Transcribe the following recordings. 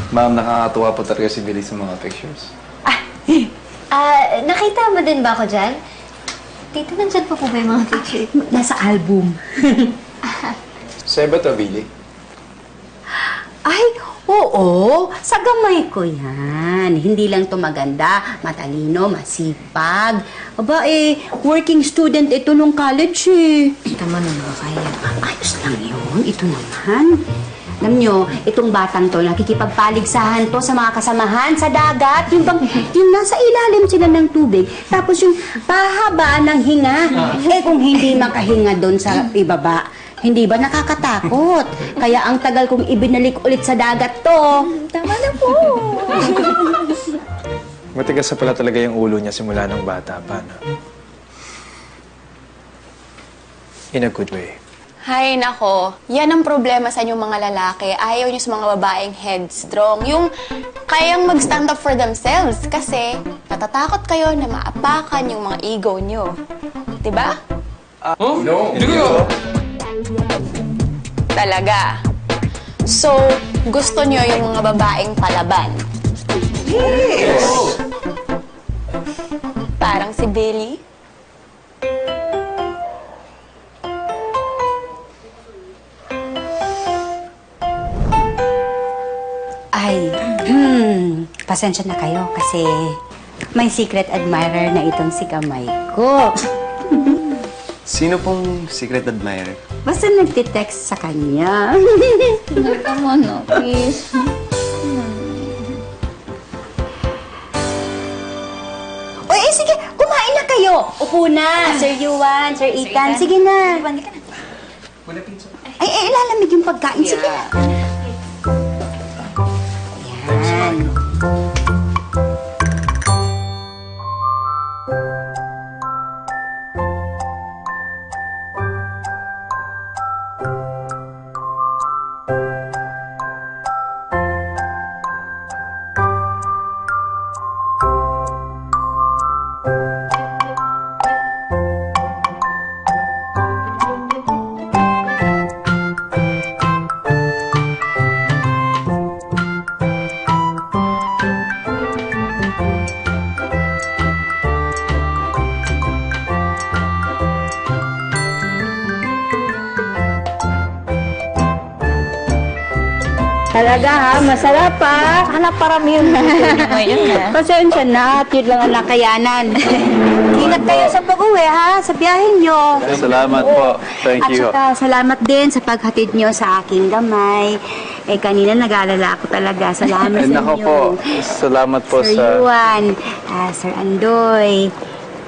Ma'am, nakakatuwa po talaga si Billy sa mga pictures. Nakita mo din ba ako dyan? Tito, nandyan pa po ba yung mga picture? Nasa album. Sa'yo ba to, Billy? Ay, oo. Sa gamay ko yan. Hindi lang to maganda, matalino, masipag. Aba working student ito nung college eh. Tama na ba kaya? Ayos lang yun. Ito naman. Alam nyo, itong batang to, nakikipagpaligsahan to sa mga kasamahan sa dagat. Yung nasa ilalim sila ng tubig. Tapos yung pahaba ng hinga. Kung hindi makahinga doon sa ibaba, hindi ba nakakatakot? Kaya ang tagal kong ibinalik ulit sa dagat to. Tama na po. Matigas na pala talaga yung ulo niya simula ng bata pa, no? In a good way. Hay nako, yan ang problema sa inyong mga lalaki. Ayaw nyo sa mga babaeng headstrong. Yung kayang mag-stand up for themselves kasi natatakot kayo na maapakan yung mga ego nyo. Diba? No. Talaga. So, gusto nyo yung mga babaeng palaban. Yes! Parang si Billy. Ay, pasensya na kayo kasi may secret admirer na itong si Kamay ko. Sino pong secret admirer? Basta nagtitext sa kanya. Tama na, please. Uy, sige, kumain na kayo. Upo na, Sir Yuan, Sir Ethan. Sige na. Ay, ilalamig yung pagkain. Sige na. Yan. Talaga ha, masarap ha. Hanap parami yung ngayon ha. Pasensya na, at yun lang ang nakayanan. Ingat kayo sa pag-uwi ha, sa biyahe nyo. Salamat po. Thank you. At saka salamat din sa paghatid nyo sa aking gamay. Kanina nag-aalala ako talaga. Salamat sa Nako inyo. po. Salamat po Sir sa... Yuan, Sir Andoy,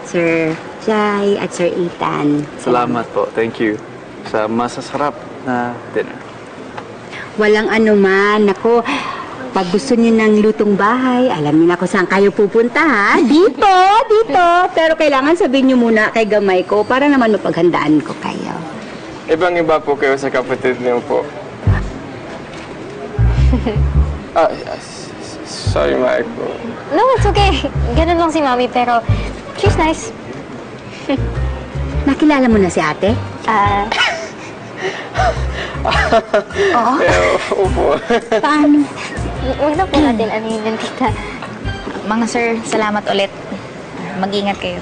Sir Jai, at Sir Ethan. Salamat po. Thank you. Sa masasarap na dinner. Walang anuman. Ako, pag gusto niyo ng lutong bahay, alam niyo na kung saan kayo pupunta, ha? Dito, dito. Pero kailangan sabihin niyo muna kay gamay ko para naman mapaghandaan ko kayo. Ibang-iba po kayo sa kapatid niyo po. Sorry, Mike. No, it's okay. Ganun lang si Mami, pero she's nice. Nakilala mo na si ate? Oo. Opo. Paano? Huwag na po natin aminin, tita. Mga sir, salamat ulit. Mag-ingat kayo.